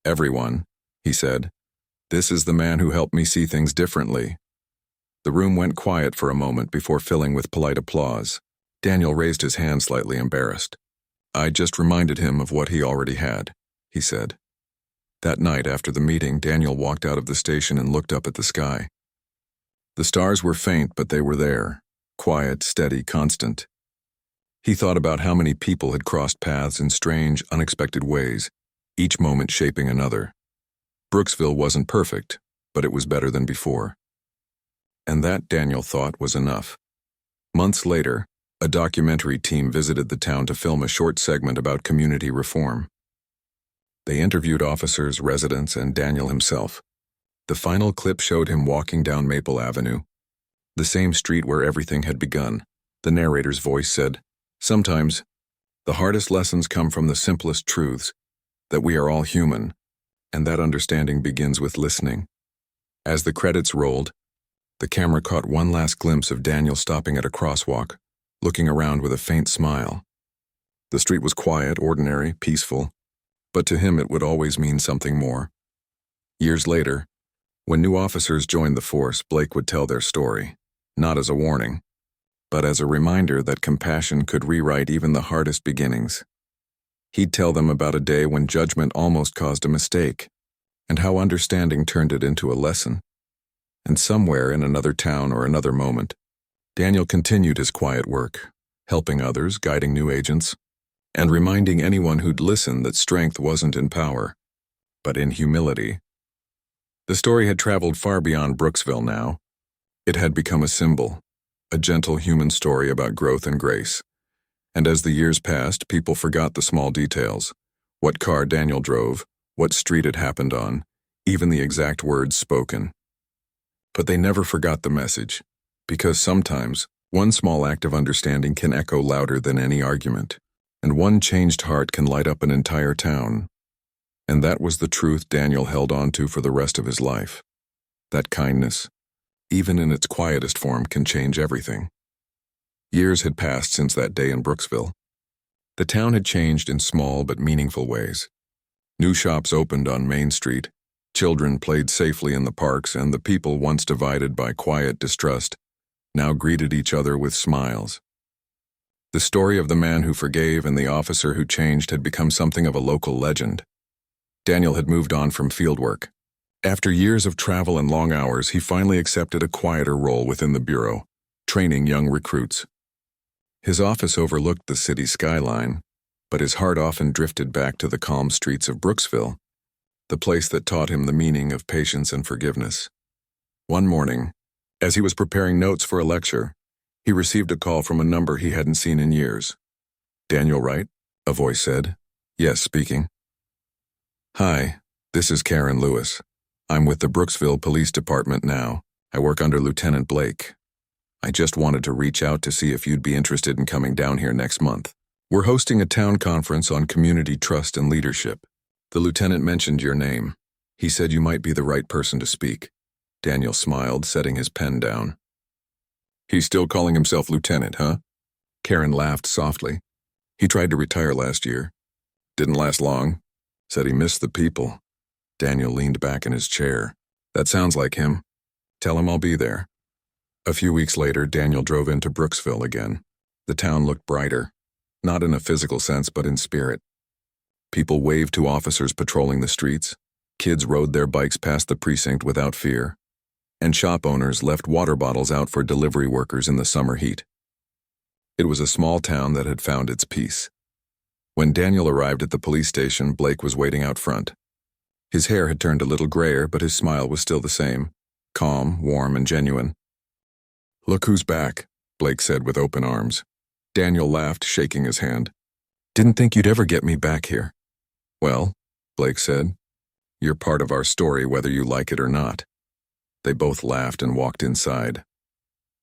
"Everyone," he said, "this is the man who helped me see things differently." The room went quiet for a moment before filling with polite applause. Daniel raised his hand, slightly embarrassed. "I just reminded him of what he already had," he said. That night after the meeting, Daniel walked out of the station and looked up at the sky. The stars were faint, but they were there, quiet, steady, constant. He thought about how many people had crossed paths in strange, unexpected ways, each moment shaping another. Brooksville wasn't perfect, but it was better than before. And that, Daniel thought, was enough. Months later, a documentary team visited the town to film a short segment about community reform. They interviewed officers, residents, and Daniel himself. The final clip showed him walking down Maple Avenue, the same street where everything had begun. The narrator's voice said, "Sometimes, the hardest lessons come from the simplest truths, that we are all human, and that understanding begins with listening." As the credits rolled, the camera caught one last glimpse of Daniel stopping at a crosswalk, looking around with a faint smile. The street was quiet, ordinary, peaceful, but to him it would always mean something more. Years later, when new officers joined the force, Blake would tell their story, not as a warning, but as a reminder that compassion could rewrite even the hardest beginnings. He'd tell them about a day when judgment almost caused a mistake, and how understanding turned it into a lesson. And somewhere in another town or another moment, Daniel continued his quiet work, helping others, guiding new agents, and reminding anyone who'd listen that strength wasn't in power, but in humility. The story had traveled far beyond Brooksville now. It had become a symbol, a gentle human story about growth and grace. And as the years passed, people forgot the small details, what car Daniel drove, what street it happened on, even the exact words spoken. But they never forgot the message, because sometimes one small act of understanding can echo louder than any argument. And one changed heart can light up an entire town. And that was the truth Daniel held on to for the rest of his life. That kindness, even in its quietest form, can change everything. Years had passed since that day in Brooksville. The town had changed in small but meaningful ways. New shops opened on Main Street, children played safely in the parks, and the people, once divided by quiet distrust, now greeted each other with smiles. The story of the man who forgave and the officer who changed had become something of a local legend. Daniel had moved on from fieldwork. After years of travel and long hours, he finally accepted a quieter role within the bureau, training young recruits. His office overlooked the city skyline, but his heart often drifted back to the calm streets of Brooksville, the place that taught him the meaning of patience and forgiveness. One morning, as he was preparing notes for a lecture, he received a call from a number he hadn't seen in years. "Daniel Wright?" a voice said. "Yes, speaking." "Hi, this is Karen Lewis. I'm with the Brooksville Police Department now. I work under Lieutenant Blake. I just wanted to reach out to see if you'd be interested in coming down here next month. We're hosting a town conference on community trust and leadership. The lieutenant mentioned your name. He said you might be the right person to speak." Daniel smiled, setting his pen down. "He's still calling himself lieutenant, huh?" Karen laughed softly. He tried to retire last year. Didn't last long. Said he missed the people. Daniel leaned back in his chair. That sounds like him. Tell him I'll be there. A few weeks later, Daniel drove into Brooksville again. The town looked brighter, not in a physical sense, but in spirit. People waved to officers patrolling the streets. Kids rode their bikes past the precinct without fear. And shop owners left water bottles out for delivery workers in the summer heat. It was a small town that had found its peace. When Daniel arrived at the police station, Blake was waiting out front. His hair had turned a little grayer, but his smile was still the same, calm, warm, and genuine. "Look who's back," Blake said with open arms. Daniel laughed, shaking his hand. "Didn't think you'd ever get me back here." "Well," Blake said, "you're part of our story whether you like it or not." They both laughed and walked inside.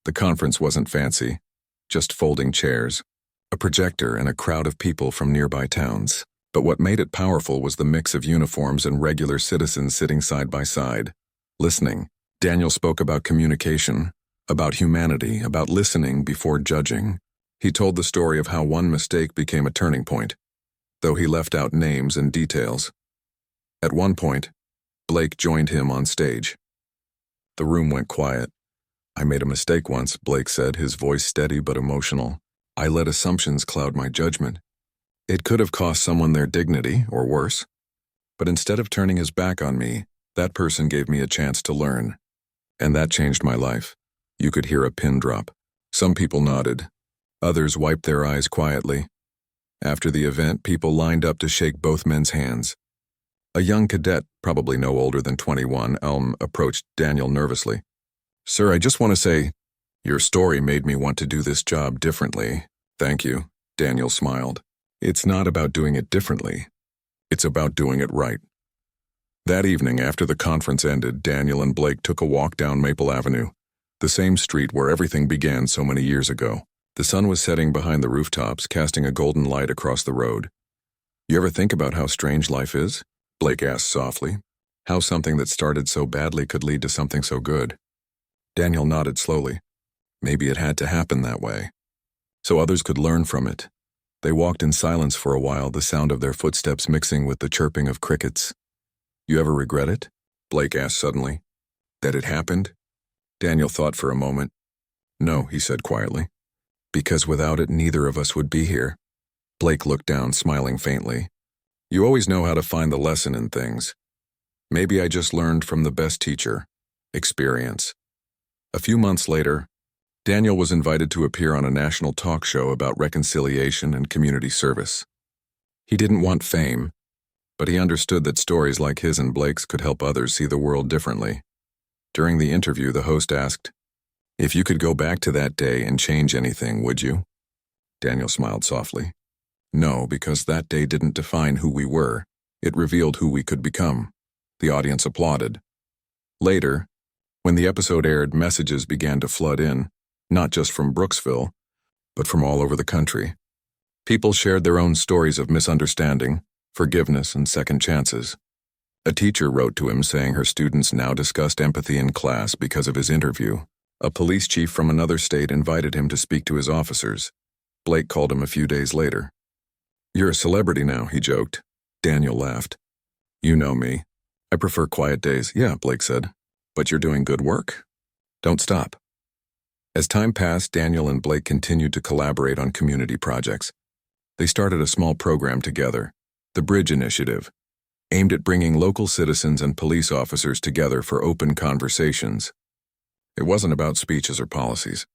The conference wasn't fancy, just folding chairs, a projector, and a crowd of people from nearby towns. But what made it powerful was the mix of uniforms and regular citizens sitting side by side, listening. Daniel spoke about communication, about humanity, about listening before judging. He told the story of how one mistake became a turning point, though he left out names and details. At one point, Blake joined him on stage. The room went quiet. "I made a mistake once," Blake said, his voice steady but emotional. "I let assumptions cloud my judgment. It could have cost someone their dignity, or worse. But instead of turning his back on me, that person gave me a chance to learn. And that changed my life." You could hear a pin drop. Some people nodded. Others wiped their eyes quietly. After the event, people lined up to shake both men's hands. A young cadet, probably no older than 21, approached Daniel nervously. "Sir, I just want to say, your story made me want to do this job differently." "Thank you," Daniel smiled. "It's not about doing it differently. It's about doing it right." That evening, after the conference ended, Daniel and Blake took a walk down Maple Avenue, the same street where everything began so many years ago. The sun was setting behind the rooftops, casting a golden light across the road. "You ever think about how strange life is?" Blake asked softly. "How something that started so badly could lead to something so good?" Daniel nodded slowly. Maybe it had to happen that way, so others could learn from it. They walked in silence for a while, the sound of their footsteps mixing with the chirping of crickets. "You ever regret it?" Blake asked suddenly. "That it happened?" Daniel thought for a moment. "No," he said quietly. "Because without it, neither of us would be here." Blake looked down, smiling faintly. "You always know how to find the lesson in things. Maybe I just learned from the best teacher, experience." A few months later, Daniel was invited to appear on a national talk show about reconciliation and community service. He didn't want fame, but he understood that stories like his and Blake's could help others see the world differently. During the interview, the host asked, "If you could go back to that day and change anything, would you?" Daniel smiled softly. "No, because that day didn't define who we were. It revealed who we could become." The audience applauded. Later, when the episode aired, messages began to flood in, not just from Brooksville, but from all over the country. People shared their own stories of misunderstanding, forgiveness, and second chances. A teacher wrote to him saying her students now discussed empathy in class because of his interview. A police chief from another state invited him to speak to his officers. Blake called him a few days later. "You're a celebrity now," he joked. Daniel laughed. "You know me. I prefer quiet days." "Yeah," Blake said. "But you're doing good work. Don't stop." As time passed, Daniel and Blake continued to collaborate on community projects. They started a small program together, the Bridge Initiative, aimed at bringing local citizens and police officers together for open conversations. It wasn't about speeches or policies.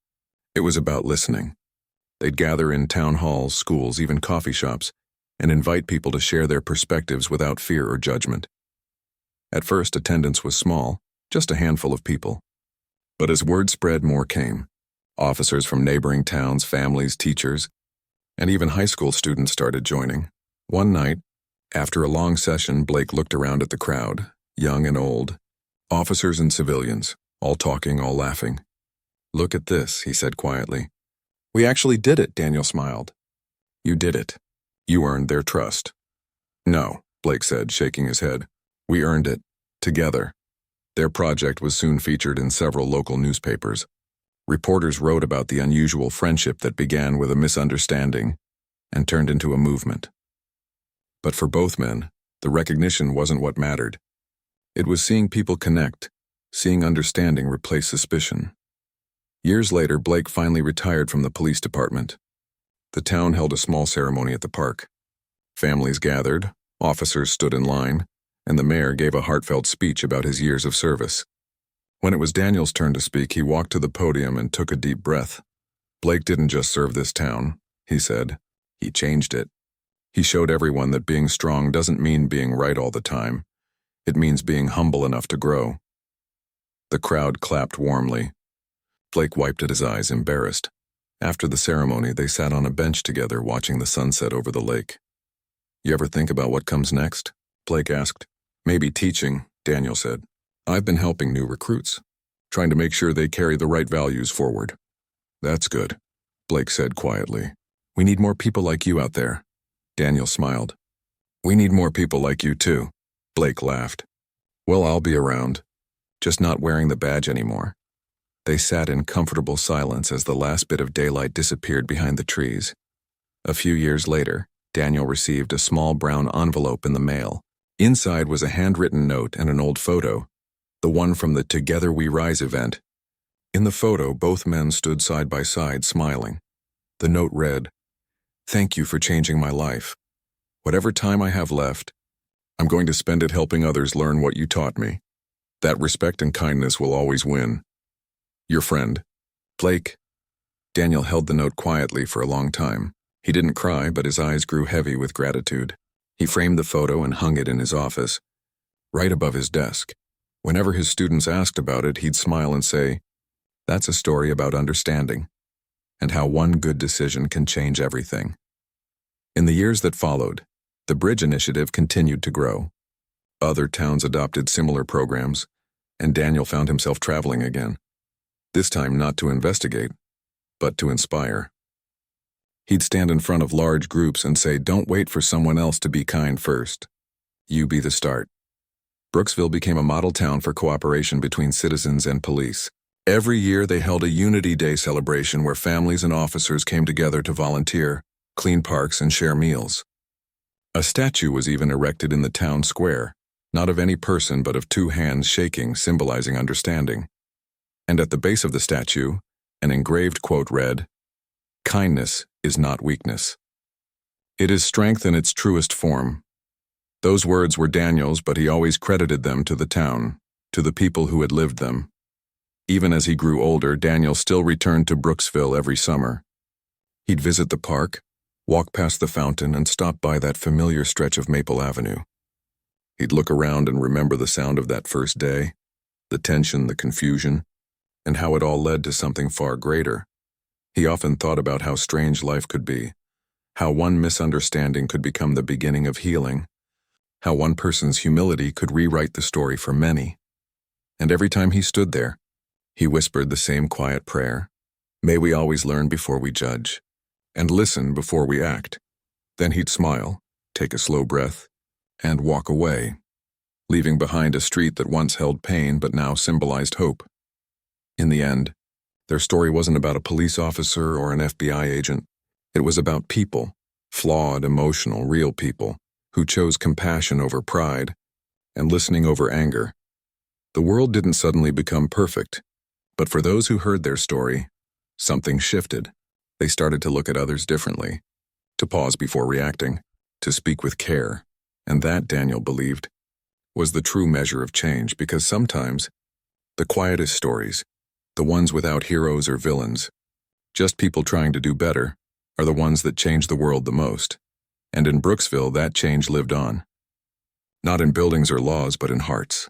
It was about listening. They'd gather in town halls, schools, even coffee shops, and invite people to share their perspectives without fear or judgment. At first, attendance was small, just a handful of people. But as word spread, more came. Officers from neighboring towns, families, teachers, and even high school students started joining. One night, after a long session, Blake looked around at the crowd, young and old, officers and civilians, all talking, all laughing. "Look at this," he said quietly. "We actually did it," Daniel smiled. "You did it. You earned their trust." "No," Blake said, shaking his head. "We earned it. Together." Their project was soon featured in several local newspapers. Reporters wrote about the unusual friendship that began with a misunderstanding and turned into a movement. But for both men, the recognition wasn't what mattered. It was seeing people connect, seeing understanding replace suspicion. Years later, Blake finally retired from the police department. The town held a small ceremony at the park. Families gathered, officers stood in line, and the mayor gave a heartfelt speech about his years of service. When it was Daniel's turn to speak, he walked to the podium and took a deep breath. Blake didn't just serve this town, he said. He changed it. He showed everyone that being strong doesn't mean being right all the time. It means being humble enough to grow. The crowd clapped warmly. Blake wiped at his eyes, embarrassed. After the ceremony, they sat on a bench together watching the sunset over the lake. "You ever think about what comes next?" Blake asked. "Maybe teaching," Daniel said. "I've been helping new recruits, trying to make sure they carry the right values forward." "That's good," Blake said quietly. "We need more people like you out there." Daniel smiled. "We need more people like you too," Blake laughed. "Well, I'll be around, just not wearing the badge anymore." They sat in comfortable silence as the last bit of daylight disappeared behind the trees. A few years later, Daniel received a small brown envelope in the mail. Inside was a handwritten note and an old photo, the one from the Together We Rise event. In the photo, both men stood side by side, smiling. The note read, "Thank you for changing my life. Whatever time I have left, I'm going to spend it helping others learn what you taught me. That respect and kindness will always win. Your friend, Blake." Daniel held the note quietly for a long time. He didn't cry, but his eyes grew heavy with gratitude. He framed the photo and hung it in his office, right above his desk. Whenever his students asked about it, he'd smile and say, "That's a story about understanding, and how one good decision can change everything." In the years that followed, the Bridge Initiative continued to grow. Other towns adopted similar programs, and Daniel found himself traveling again. This time not to investigate, but to inspire. He'd stand in front of large groups and say, "Don't wait for someone else to be kind first. You be the start." Brooksville became a model town for cooperation between citizens and police. Every year they held a Unity Day celebration where families and officers came together to volunteer, clean parks, and share meals. A statue was even erected in the town square, not of any person but of two hands shaking, symbolizing understanding. And at the base of the statue, an engraved quote read, "Kindness is not weakness. It is strength in its truest form." Those words were Daniel's, but he always credited them to the town, to the people who had lived them. Even as he grew older, Daniel still returned to Brooksville every summer. He'd visit the park, walk past the fountain, and stop by that familiar stretch of Maple Avenue. He'd look around and remember the sound of that first day, the tension, the confusion, and how it all led to something far greater. He often thought about how strange life could be, how one misunderstanding could become the beginning of healing, how one person's humility could rewrite the story for many. And every time he stood there, he whispered the same quiet prayer, "May we always learn before we judge, and listen before we act." Then he'd smile, take a slow breath, and walk away, leaving behind a street that once held pain but now symbolized hope. In the end, their story wasn't about a police officer or an FBI agent. It was about people, flawed, emotional, real people, who chose compassion over pride and listening over anger. The world didn't suddenly become perfect, but for those who heard their story, something shifted. They started to look at others differently, to pause before reacting, to speak with care, and that, Daniel believed, was the true measure of change, because sometimes the quietest stories, the ones without heroes or villains, just people trying to do better, are the ones that change the world the most. And in Brooksville, that change lived on. Not in buildings or laws, but in hearts.